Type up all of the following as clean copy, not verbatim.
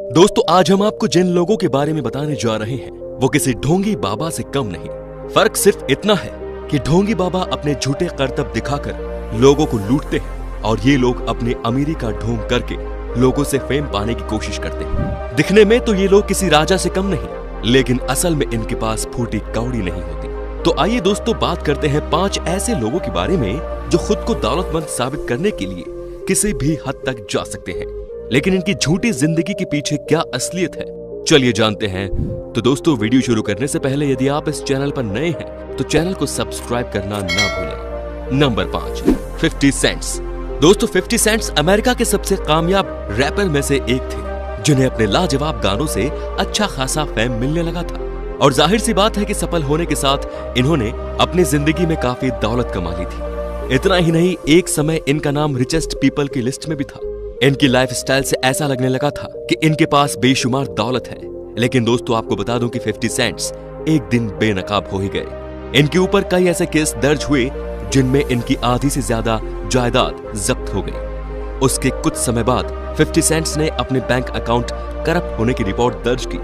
दोस्तों आज हम आपको जिन लोगों के बारे में बताने जा रहे हैं वो किसी ढोंगी बाबा से कम नहीं। फर्क सिर्फ इतना है कि ढोंगी बाबा अपने झूठे करतब दिखाकर लोगों को लूटते हैं और ये लोग अपने अमीरी का ढोंग करके लोगों से फेम पाने की कोशिश करते हैं। दिखने में तो ये लोग किसी राजा से कम नहीं, लेकिन असल में इनके पास फूटी कौड़ी नहीं होती। तो आइए दोस्तों बात करते हैं 5 ऐसे लोगों के बारे में जो खुद को दौलतमंद साबित करने के लिए किसी भी हद तक जा सकते हैं, लेकिन इनकी झूठी जिंदगी के पीछे क्या असलियत है, चलिए जानते हैं। तो दोस्तों वीडियो शुरू करने से पहले यदि आप इस चैनल पर नए हैं तो चैनल को सब्सक्राइब करना ना भूलें। Number 5, 50 cents. दोस्तों 50 सेंट्स अमेरिका के सबसे कामयाब रैपर में से एक थे, जिन्हें अपने लाजवाब गानों से अच्छा खासा फेम मिलने लगा था। और जाहिर सी बात है कि सफल होने के साथ इन्होंने अपनी जिंदगी में काफी दौलत कमा ली थी। इतना ही नहीं, एक समय इनका नाम रिचेस्ट पीपल की लिस्ट में भी था। इनकी लाइफस्टाइल से ऐसा लगने लगा था कि इनके पास बेशुमार दौलत है। लेकिन दोस्तों आपको बता दूं कि 50 सेंट्स एक दिन बेनकाब हो ही गए। इनके ऊपर कई ऐसे केस दर्ज हुए जिनमें इनकी आधी से ज्यादा जायदाद जब्त हो गई। उसके कुछ समय बाद 50 सेंट्स ने अपने बैंक अकाउंट करप्ट होने की रिपोर्ट दर्ज की।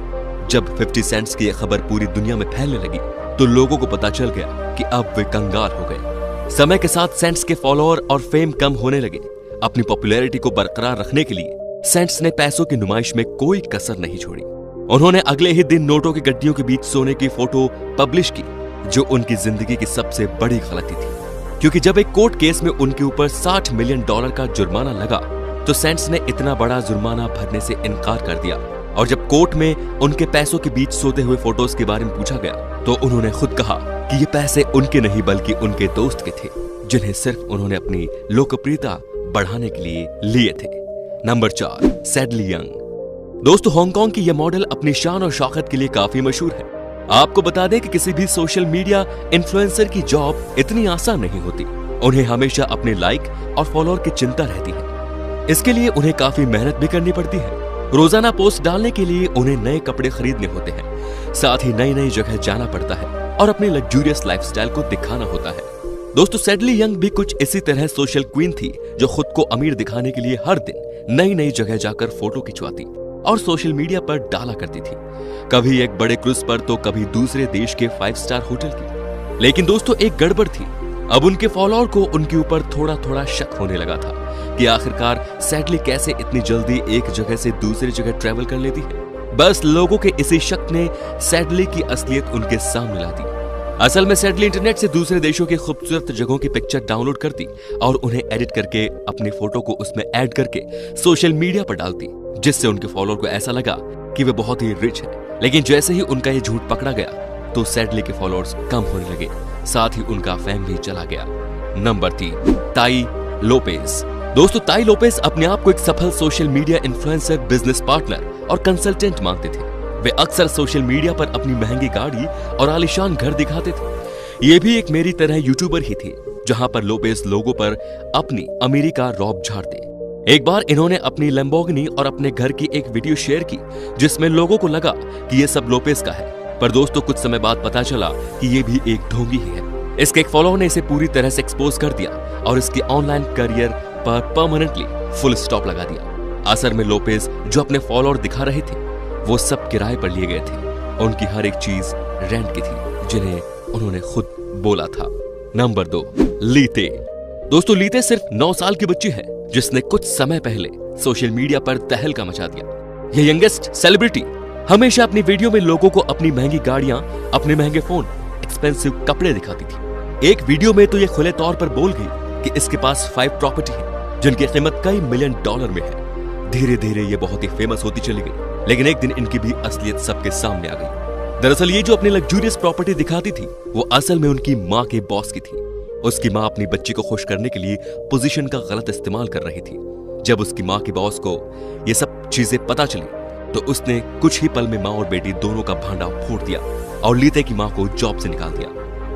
जब 50 सेंट्स की यह खबर पूरी दुनिया में फैलने लगी तो लोगों को पता चल गया कि अब वे कंगाल हो गए। समय के साथ सेंट्स के फॉलोअर और फेम कम होने लगे। अपनी पॉपुलैरिटी को बरकरार रखने के लिए सेंट्स ने पैसों की नुमाइश में कोई कसर नहीं छोड़ी। उन्होंने अगले ही दिन नोटों की गड्डियों के बीच सोने की फोटो पब्लिश की, जो उनकी जिंदगी की सबसे बड़ी गलती थी। क्योंकि जब एक कोर्ट केस में उनके ऊपर $60 मिलियन का जुर्माना लगा तो सेंट्स ने इतना बड़ा जुर्माना भरने से इनकार कर दिया। और जब कोर्ट में उनके पैसों के बीच सोते हुए फोटोज के बारे में पूछा गया तो उन्होंने खुद कहा कि ये पैसे उनके नहीं बल्कि उनके दोस्त के थे, जिन्हें सिर्फ उन्होंने अपनी लोकप्रियता बढ़ाने के लिए लिए थे। Number 4, sadly young. दोस्तों हांगकांग की यह मॉडल अपनी शान और शौकत के लिए काफी मशहूर है। आपको बता दें कि किसी भी सोशल मीडिया इन्फ्लुएंसर की जॉब इतनी आसान नहीं होती। उन्हें हमेशा अपने लाइक और फॉलोअर की चिंता रहती है। इसके लिए उन्हें काफी मेहनत भी करनी पड़ती है। रोजाना पोस्ट डालने के लिए उन्हें नए कपड़े खरीदने होते हैं, साथ ही नई नई जगह जाना पड़ता है और अपनी लग्जूरियस लाइफस्टाइल को दिखाना होता है। दोस्तों सैडली यंग भी कुछ इसी तरह सोशल क्वीन थी, जो खुद को अमीर दिखाने के लिए हर दिन नई नई जगह जाकर फोटो खिंचवाती और सोशल मीडिया पर डाला करती थी। कभी एक बड़े क्रूज पर तो कभी दूसरे देश के 5 स्टार होटल की। लेकिन दोस्तों एक गड़बड़ थी। अब उनके फॉलोअर को उनके ऊपर थोड़ा थोड़ा शक होने लगा था कि आखिरकार सैडली कैसे इतनी जल्दी एक जगह से दूसरी जगह ट्रेवल कर लेती है। बस लोगों के इसी शक ने सैडली की असलियत उनके सामने ला दी। असल में सैडली इंटरनेट से दूसरे देशों की खूबसूरत जगहों की पिक्चर डाउनलोड करती और उन्हें एडिट करके अपनी फोटो को उसमें ऐड करके सोशल मीडिया पर डालती, जिससे उनके फॉलोअर को ऐसा लगा कि वे बहुत ही रिच है। लेकिन जैसे ही उनका ये झूठ पकड़ा गया तो सैडली के फॉलोअर्स कम होने लगे, साथ ही उनका फेम भी चला गया। नंबर 3, ताई लोपेज। दोस्तों ताई लोपेज अपने आप को एक सफल social media influencer, business partner और कंसल्टेंट मानते थे। वे अक्सर सोशल मीडिया पर अपनी महंगी गाड़ी और आलीशान घर दिखाते थे। ये भी एक मेरी तरह यूट्यूबर ही थी, जहां पर लोपेज लोगों पर अपनी अमीरी का रौब झाड़ते। एक बार इन्होंने अपनी लैम्बोर्गिनी और अपने घर की एक वीडियो शेयर की, जिसमें लोगों को लगा कि ये सब लोपेज का है। पर दोस्तों कुछ समय बाद पता चला कि ये भी एक ढोंगी ही है। इसके एक फॉलोअर ने इसे पूरी तरह से एक्सपोज कर दिया और इसके ऑनलाइन करियर पर परमानेंटली फुल स्टॉप लगा दिया। असल में लोपेज जो अपने फॉलोअर दिखा रहे थे वो सब किराए पर लिए गए थे। उनकी हर एक चीज रेंट की थी, जिन्हें उन्होंने खुद बोला था। नंबर 2, लीते। दोस्तों लीते सिर्फ 9 साल की बच्ची है, जिसने कुछ समय पहले सोशल मीडिया पर तहलका मचा दिया। यह यंगेस्ट सेलिब्रिटी हमेशा अपनी वीडियो में लोगों को अपनी महंगी गाड़ियां, अपने महंगे फोन, एक्सपेंसिव कपड़े दिखाती थी। एक वीडियो में तो यह खुले तौर पर बोल गई कि इसके पास 5 प्रॉपर्टी है, जिनकी कीमत कई $मिलियन में है। धीरे धीरे ये बहुत ही फेमस होती चली गई, लेकिन एक दिन इनकी भी असलियत सबके सामने आ गई। दरअसल ये जो अपनी लग्जूरियस प्रॉपर्टी दिखाती थी वो असल में उनकी माँ के बॉस की थी। उसकी माँ अपनी बच्ची को खुश करने के लिए पोजीशन का गलत इस्तेमाल कर रही थी। जब उसकी माँ के बॉस को ये सब चीजें पता चली तो उसने कुछ ही पल में माँ और बेटी दोनों का भांडा फोड़ दिया और लीते की माँ को जॉब से निकाल दिया।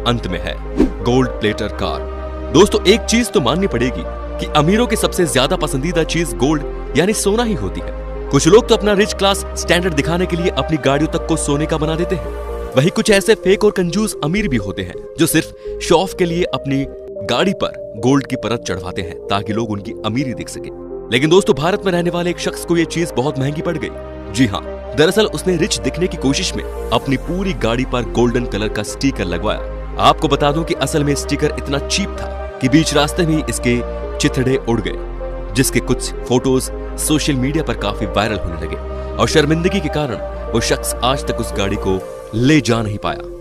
अंत में है गोल्ड प्लेटर कार। दोस्तों एक चीज तो माननी पड़ेगी कि अमीरों की सबसे ज्यादा पसंदीदा चीज गोल्ड यानी सोना ही होती है। कुछ लोग तो अपना रिच क्लास स्टैंडर्ड दिखाने के लिए अपनी गाड़ियों तक को सोने का बना देते हैं। वहीं कुछ ऐसे फेक और कंजूस अमीर भी होते हैं जो सिर्फ शो ऑफ के लिए अपनी गाड़ी पर गोल्ड की परत चढ़वाते हैं ताकि लोग उनकी अमीरी देख सके। लेकिन दोस्तों भारत में रहने वाले एक शख्स को यह चीज बहुत महंगी पड़ गई। जी हाँ, दरअसल उसने रिच दिखने की कोशिश में अपनी पूरी गाड़ी पर गोल्डन कलर का स्टिकर लगवाया। आपको बता दूं कि असल में स्टिकर इतना चीप था कि बीच रास्ते में इसके चिथड़े उड़ गए, जिसके कुछ फोटोज सोशल मीडिया पर काफी वायरल होने लगे और शर्मिंदगी के कारण वो शख्स आज तक उस गाड़ी को ले जा नहीं पाया।